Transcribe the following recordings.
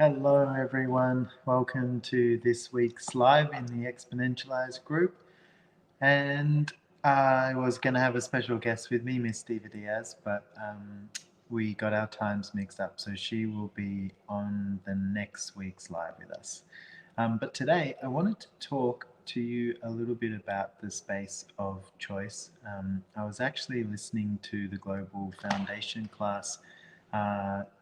Hello, everyone. Welcome to this week's live in the Exponentialized group. And I was going to have a special guest with me, Miss Diva Diaz, but we got our times mixed up. So she will be on the next week's live with us. But today, I wanted to talk to you a little bit about the space of choice. I was actually listening to the Global Foundation class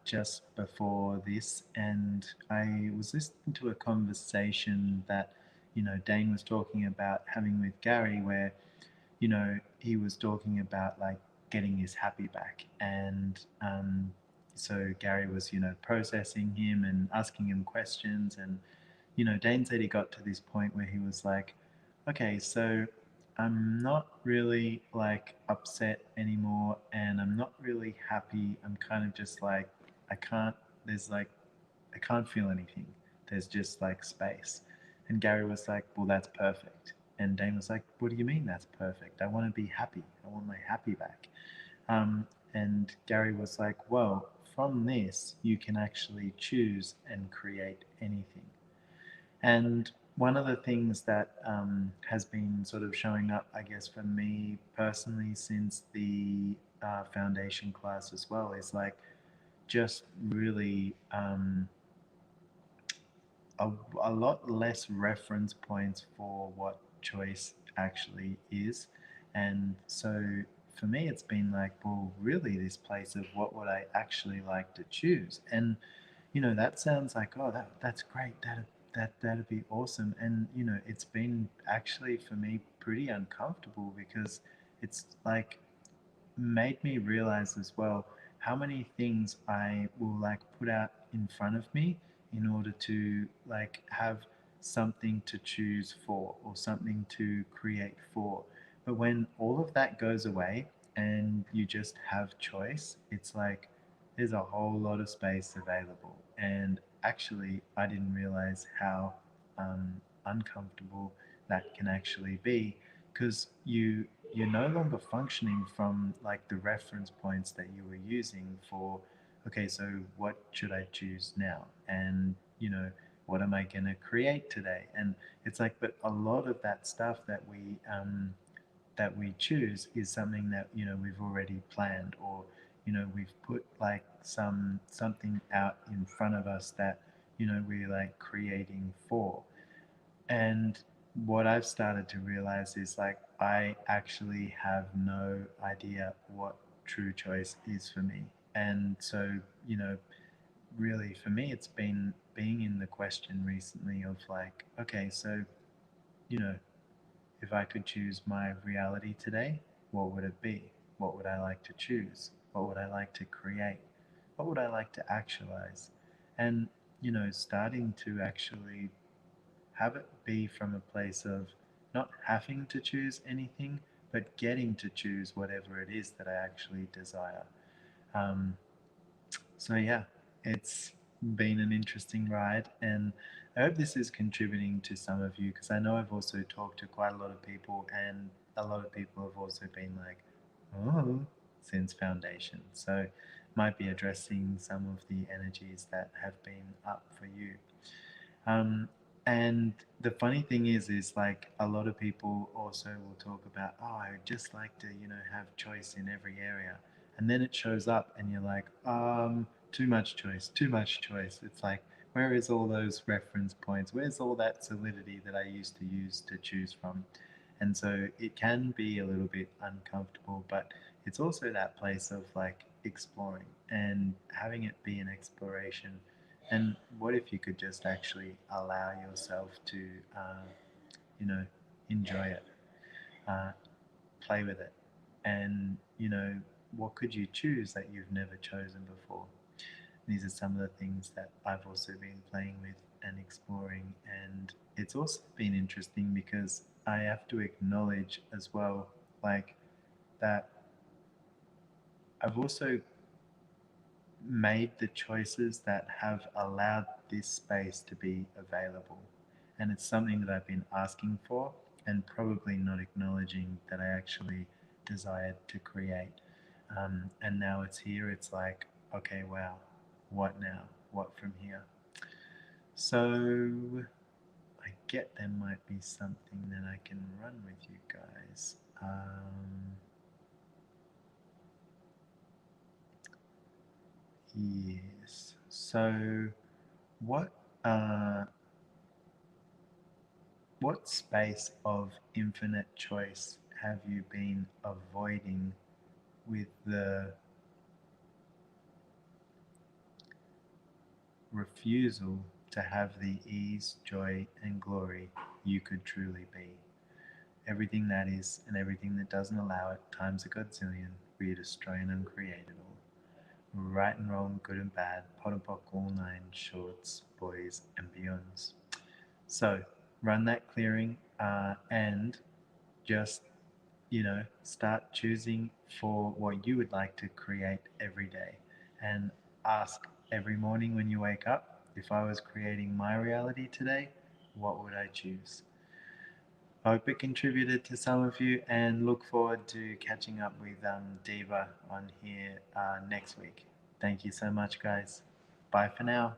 just before this, and I was listening to a conversation that Dane was talking about having with Gary, where he was talking about like getting his happy back, and so Gary was processing him and asking him questions, and Dane said he got to this point where he was like, okay, so I'm not really like upset anymore and I'm not really happy. I'm kind of just like, I can't, there's like, I can't feel anything. There's just like space. And Gary was like, well, that's perfect. And Dane was like, what do you mean that's perfect? I want to be happy. I want my happy back. And Gary was like, well, from this, you can actually choose and create anything. And one of the things that has been sort of showing up, I guess, for me personally since the foundation class as well, is like just really a lot less reference points for what choice actually is. And so for me, it's been like, well, really, this place of what would I actually like to choose? And that sounds like, oh, that's great. That'd be awesome. And it's been actually for me pretty uncomfortable because it's like made me realize as well how many things I will like put out in front of me in order to like have something to choose for or something to create for. But when all of that goes away and you just have choice, it's like there's a whole lot of space available. And actually, I didn't realize how uncomfortable that can actually be because you're no longer functioning from like the reference points that you were using for, okay, so what should I choose now? And what am I going to create today? And it's like, but a lot of that stuff that we choose is something that we've already planned, or we've put like something out in front of us that we're like creating for. And what I've started to realize is like I actually have no idea what true choice is for me. And so, really for me, it's been being in the question recently of like, okay, so, you know, if I could choose my reality today, what would it be? What would I like to choose? What would I like to create? What would I like to actualize? And, starting to actually have it be from a place of not having to choose anything, but getting to choose whatever it is that I actually desire. Um, so, yeah, it's been an interesting ride, and I hope this is contributing to some of you because I know I've also talked to quite a lot of people, and a lot of people have also been like, oh, since foundation. So, might be addressing some of the energies that have been up for you. Um, and the funny thing is like a lot of people also will talk about, oh, I would just like to, have choice in every area. And then it shows up and you're like, too much choice, too much choice. It's like, where is all those reference points? Where's all that solidity that I used to use to choose from? And so it can be a little bit uncomfortable, but it's also that place of like exploring and having it be an exploration. And what if you could just actually allow yourself to, you know, enjoy it, uh, play with it, and what could you choose that you've never chosen before? These are some of the things that I've also been playing with and exploring, and it's also been interesting because I have to acknowledge as well, like that I've also made the choices that have allowed this space to be available. And it's something that I've been asking for and probably not acknowledging that I actually desired to create. And now it's here. It's like, okay, wow, what now? What from here? So I get there might be something that I can run with you guys. Yes. So what uh, what space of infinite choice have you been avoiding with the refusal to have the ease, joy, and glory you could truly be? Everything that is and everything that doesn't allow it, times a godzillion, for you to destroy and uncreate it all. Right and wrong, good and bad, pot and pock, all nine, shorts, boys, and beyonds. So run that clearing and just, start choosing for what you would like to create every day. And ask every morning when you wake up, if I was creating my reality today, what would I choose? Hope it contributed to some of you and look forward to catching up with Diva on here next week. Thank you so much, guys. Bye for now.